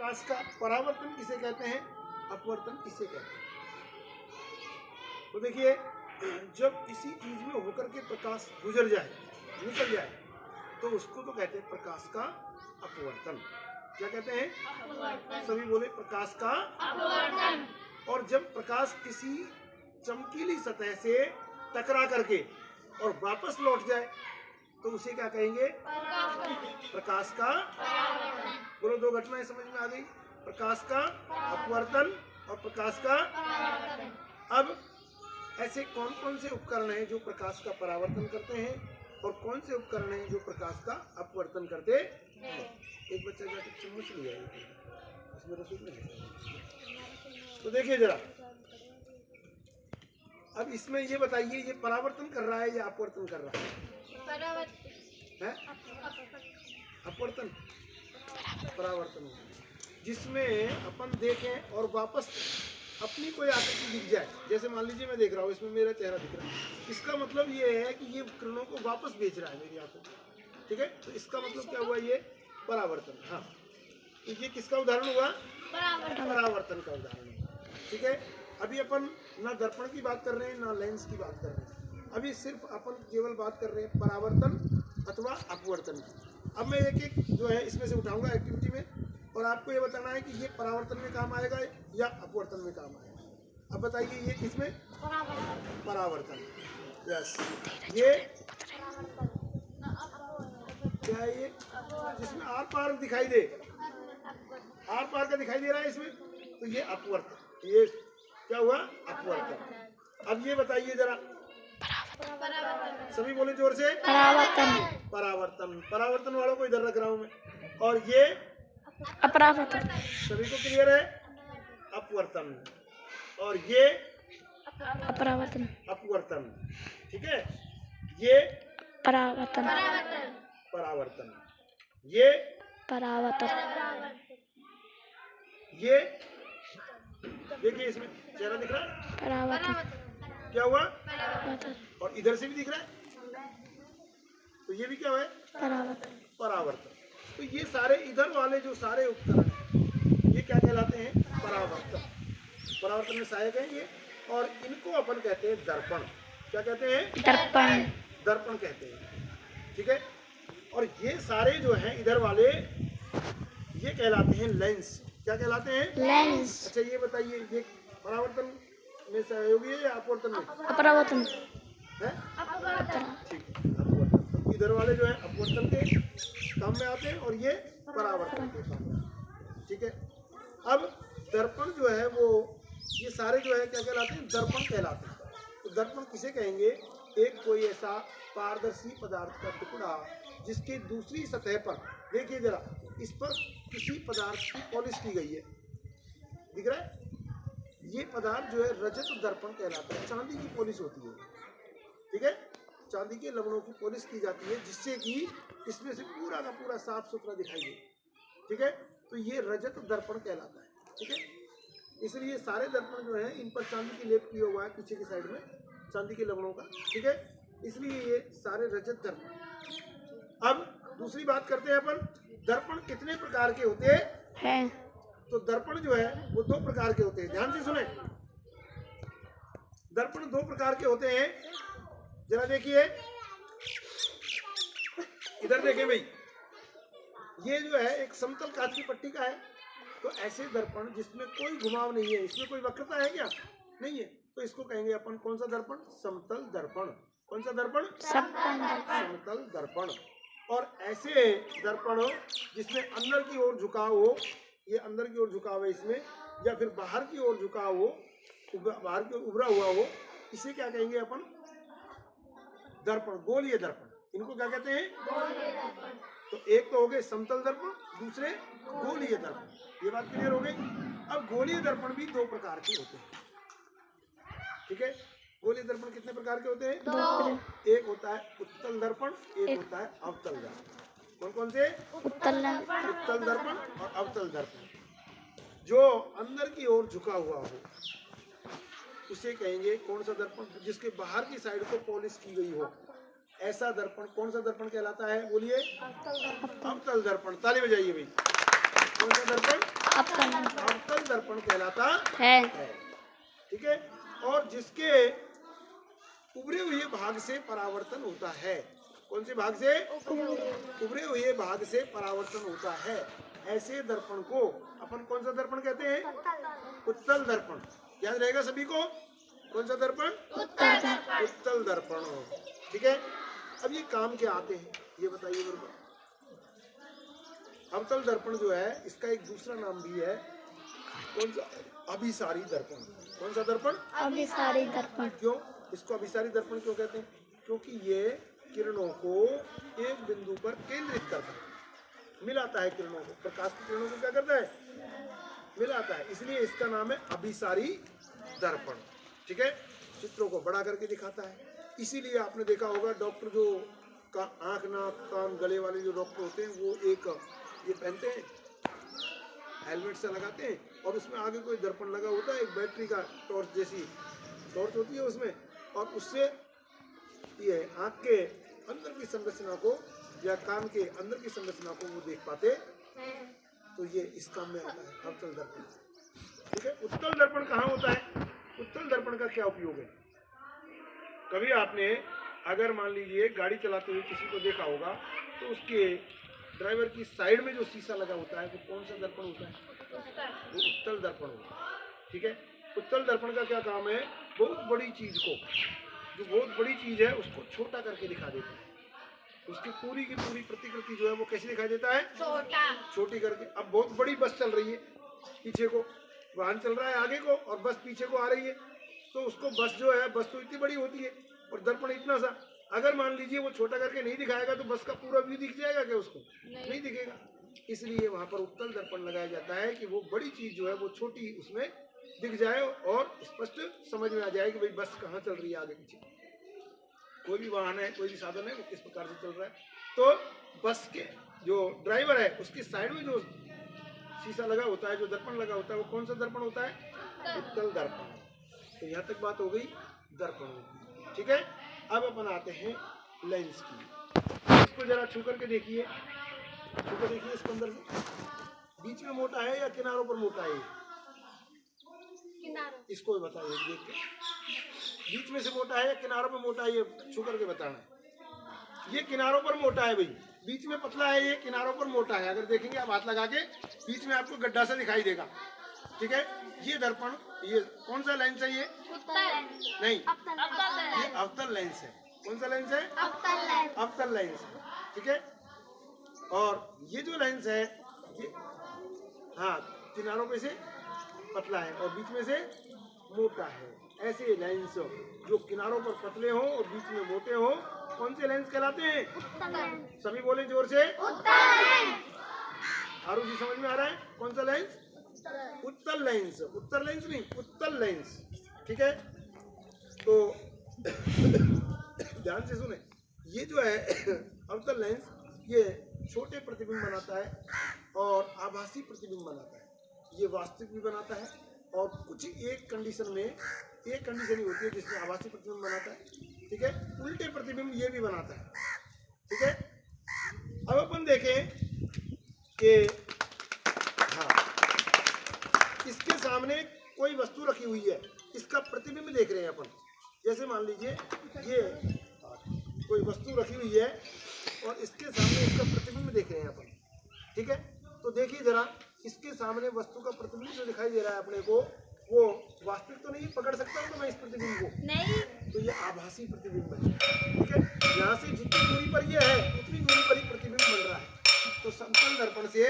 प्रकाश का परावर्तन किसे कहते हैं, अपवर्तन किसे कहते हैं। तो देखिए, जब किसी चीज में होकर के प्रकाश गुजर जाए, निकल जाए, तो उसको तो कहते हैं प्रकाश का अपवर्तन। क्या कहते हैं? अपवर्तन। सभी बोले प्रकाश का अपवर्तन। और जब प्रकाश किसी चमकीली सतह से टकरा करके और वापस लौट जाए तो उसे क्या कहेंगे? प्रकाश का परावर्तन। बोलो, दो घटनाएं समझ में आ गई, प्रकाश का अपवर्तन और प्रकाश का परावर्तन। अब ऐसे कौन कौन से उपकरण हैं जो प्रकाश का परावर्तन करते हैं और कौन से उपकरण हैं जो प्रकाश का अपवर्तन करते हैं? एक बच्चा जाकर चम्मच ले आए, उसमें रसोई में है। तो देखिए जरा, अब इसमें ये बताइए, ये परावर्तन कर रहा है या अपवर्तन कर रहा है? परावर्तन। अपवर्तन, परावर्तन। जिसमें अपन देखें और वापस अपनी कोई आकृति दिख जाए, जैसे मान लीजिए मैं देख रहा हूँ, इसमें मेरा चेहरा दिख रहा है, इसका मतलब ये है कि ये किरणों को वापस भेज रहा है मेरी आंखों को, ठीक है। तो इसका मतलब क्या हुआ? ये परावर्तन। हाँ, तो ये किसका उदाहरण हुआ? परावर्तन का उदाहरण, ठीक है। अभी अपन ना दर्पण की बात कर रहे हैं ना लेंस की बात कर रहे हैं, अभी सिर्फ अपन केवल बात कर रहे हैं परावर्तन अथवा अपवर्तन की। अब मैं एक एक जो है इसमें से उठाऊंगा एक्टिविटी में, और आपको ये बताना है कि ये परावर्तन में काम आएगा या अपवर्तन में काम आएगा। अब बताइए, ये किसमें? परावर्तन। यस, ये क्या है? ये जिसमें आर पार दिखाई दे, आर पार का दिखाई दे रहा है इसमें, तो ये अपवर्तन। ये क्या हुआ? अपवर्तन। अब ये बताइए जरा, सभी बोले जोर से, परावर्तन। परावर्तन, परावर्तन वालों को इधर रख रहा हूं मैं। और ये अपरावर्तन, सभी को क्लियर है? अपवर्तन। और ये अपरावर्तन, अपवर्तन, ठीक है। ये परावर्तन, परावर्तन, ये परावर्तन। ये देखिए, इसमें चेहरा दिख रहा है, परावर्तन। क्या हुआ? परावर्तन। और इधर से भी दिख रहा है, तो ये भी क्या है? परावर्तन, परावर्तन। तो ये सारे इधर वाले जो सारे उपकरण हैं, ये क्या कहलाते हैं? परावर्तन। परावर्तन में सहायक है ये, और इनको अपन कहते हैं दर्पण। क्या कहते हैं? दर्पण, दर्पण कहते हैं, ठीक है। और ये सारे जो हैं इधर वाले, ये कहलाते हैं लेंस। क्या कहलाते हैं? लेंस। अच्छा, ये बताइए, ये परावर्तन में सहयोगी है या अपवर्तन में? अपरावर्तन है, अपवर्तन, ठीक है, अपवर्तन। इधर वाले जो है अपवर्तन के काम में आते हैं और ये परावर्तन के काम में, ठीक है। अब दर्पण जो है वो, ये सारे जो है क्या कहलाते हैं? दर्पण कहलाते हैं। तो दर्पण किसे कहेंगे? एक कोई ऐसा पारदर्शी पदार्थ का टुकड़ा जिसकी दूसरी सतह पर, देखिए जरा, इस पर किसी पदार्थ की पॉलिश की गई है, दिख रहा है? ये पदार्थ जो है रजत दर्पण कहलाता है। चांदी की पॉलिश होती है, ठीक है, चांदी के लवणों की पॉलिश की जाती है, जिससे कि इसमें से पूरा का पूरा साफ सुथरा दिखाई दे, ठीक है। तो ये रजत दर्पण कहलाता है, ठीक है। इसलिए सारे दर्पण जो है, इन पर चांदी की लेप किया हुआ है, पीछे की साइड में चांदी के लवणों का, ठीक है। इसलिए ये सारे रजत दर्पण। अब दूसरी बात करते हैं अपन, दर्पण कितने प्रकार के होते हैं? तो दर्पण जो है वो दो प्रकार के होते हैं, ध्यान से सुने। दर्पण दो प्रकार के होते हैं, जरा देखिए, इधर देखिए भाई, ये जो है एक समतल कांच की पट्टी का है। तो ऐसे दर्पण जिसमें कोई घुमाव नहीं है, इसमें कोई वक्रता है क्या? नहीं है, तो इसको कहेंगे अपन कौन सा दर्पण? समतल दर्पण। कौन सा दर्पण? समतल दर्पण। और ऐसे दर्पण जिसमें अंदर की ओर झुकाव हो, ये अंदर की ओर झुकाव है इसमें, या फिर बाहर की ओर झुकाव हो, बाहर की ओर उभरा हुआ हो, इसे क्या कहेंगे अपन? दर्पण, गोलीय दर्पण। इनको क्या कहते हैं? गोलीय दर्पण। तो एक तो हो गए समतल दर्पण, दूसरे गोलीय दर्पण। ये बात क्लियर हो गई। अब गोलीय दर्पण भी दो प्रकार के होते हैं, ठीक है। गोलीय दर्पण कितने प्रकार के होते हैं? दो। एक होता है उत्तल दर्पण, एक होता है अवतल दर्पण। कौन कौन से? उत्तल दर्पण और अवतल दर्पण। जो अंदर की ओर झुका हुआ हो उसे कहेंगे कौन सा दर्पण? जिसके बाहर की साइड को पॉलिश की गई हो, ऐसा दर्पण कौन सा दर्पण कहलाता है? बोलिए, अवतल दर्पण। ताली बजाइए भाई। कौन सा दर्पण? अवतल दर्पण कहलाता है। ठीक है। और जिसके उभरे हुए भाग से परावर्तन होता है, कौन से भाग से? उभरे हुए भाग से परावर्तन होता है, ऐसे दर्पण को अपन कौन सा दर्पण कहते हैं? उत्तल दर्पण। याद रहेगा सभी को, कौन सा दर्पण? उत्तल दर्पण। ठीक है। अब ये काम क्या आते हैं ये बताइए मेरे को। अवतल दर्पण जो है इसका एक दूसरा नाम भी है, कौन सा? अभिसारी दर्पण। कौन सा दर्पण? अभिसारी दर्पण। क्यों इसको अभिसारी दर्पण क्यों कहते हैं? क्योंकि ये किरणों को एक बिंदु पर केंद्रित करता है, मिलाता है किरणों को, प्रकाश की किरणों को क्या करता है? मिलाता है, इसलिए इसका नाम है अभिसारी दर्पण। ठीक है। चित्रों को बड़ा करके दिखाता है, इसीलिए आपने देखा होगा डॉक्टर जो का आंख नाक कान गले वाले जो डॉक्टर होते हैं वो एक ये पहनते हैं, हेलमेट से लगाते हैं और उसमें आगे कोई दर्पण लगा होता है, एक बैटरी का टॉर्च जैसी टॉर्च होती है उसमें, और उससे ये आंख के अंदर की संरचना को या कान के अंदर की संरचना को वो देख पाते, तो ये इस काम में आता है अवतल दर्पण। ठीक है। उत्तल दर्पण कहाँ होता है? उत्तल दर्पण का क्या उपयोग है? कभी आपने अगर मान लीजिए गाड़ी चलाते हुए किसी को देखा होगा तो उसके ड्राइवर की साइड में जो शीशा लगा होता है वो कौन सा दर्पण होता है? वो उत्तल दर्पण होता है। ठीक है। उत्तल दर्पण का क्या काम है? बहुत बड़ी चीज को, जो बहुत बड़ी चीज है उसको छोटा करके दिखा देता है, उसकी पूरी की पूरी प्रतिकृति जो है वो कैसे दिखाई देता है? छोटी करके। अब बहुत बड़ी बस चल रही है, पीछे को वाहन चल रहा है आगे को और बस पीछे को आ रही है, तो उसको बस जो है, बस तो इतनी बड़ी होती है और दर्पण इतना सा, अगर मान लीजिए वो छोटा करके नहीं दिखाएगा तो बस का पूरा व्यू दिख जाएगा क्या? उसको नहीं दिखेगा। इसलिए वहां पर उत्तल दर्पण लगाया जाता है कि वो बड़ी चीज जो है वो छोटी उसमें दिख जाए और स्पष्ट समझ में आ जाए कि भाई बस कहाँ चल रही है, आगे पीछे कोई भी वाहन है, कोई भी साधन है वो किस प्रकार से चल रहा है। तो बस के जो ड्राइवर है उसकी साइड में जो शीशा लगा होता है, जो दर्पण लगा होता है, वो कौन सा दर्पण होता है? उत्तल दर्पण। तो यहाँ तक बात हो गई दर्पण की। ठीक है। अब अपन आते हैं लेंस की। इसको जरा छू करके देखिए, छू कर देखिए इसको अंदर से, बीच में मोटा है या किनारों पर मोटा है? इसको बताइए देख के, बीच में से मोटा है या किनारों पर मोटा है, ये छू करके बताना। ये किनारों पर मोटा है भाई, बीच में पतला है, ये किनारों पर मोटा है। अगर देखेंगे आप हाथ लगा के, बीच में आपको गड्ढा सा दिखाई देगा। ठीक है। ये दर्पण, ये कौन सा लेंस है? ये नहीं, ये अवतल लेंस है। कौन सा लेंस है? अवतल लेंस। ठीक है। और ये जो लेंस है ये हाँ किनारों पे से पतला है और बीच में से मोटा है। ऐसे लेंस जो किनारों पर पतले हो और बीच में मोटे हो, कौन से लेंस कहलाते हैं? सभी बोले जोर से। आरू जी समझ में आ रहा है कौन सा लेंस? उत्तल लेंस। उत्तर लेंस नहीं, उत्तल लेंस। ठीक है। तो ध्यान से सुने, ये जो है अवतल लेंस ये छोटे प्रतिबिंब बनाता है और आभासी प्रतिबिंब बनाता है। ये वास्तविक भी बनाता है और कुछ एक कंडीशन में, एक कंडीशन ही होती है जिसमें आभासी प्रतिबिंब बनाता है। ठीक है। उल्टे प्रतिबिंब ये भी बनाता है। ठीक है। अब अपन देखें कि हाँ, इसके सामने कोई वस्तु रखी हुई है, इसका प्रतिबिंब देख रहे हैं अपन। जैसे मान लीजिए ये कोई वस्तु रखी हुई है और इसके सामने इसका प्रतिबिंब देख रहे हैं अपन। ठीक है। तो देखिए जरा, इसके सामने वस्तु का प्रतिबिंब जो दिखाई दे रहा है अपने को, वो वास्तविक तो नहीं पकड़ सकता हूँ तो मैं इस प्रतिबिंब को नहीं, तो ये आभासी प्रतिबिंब है। ठीक है। यहाँ से जितनी दूरी पर ये है उतनी दूरी पर ही प्रतिबिंब बन रहा है। तो समतल दर्पण से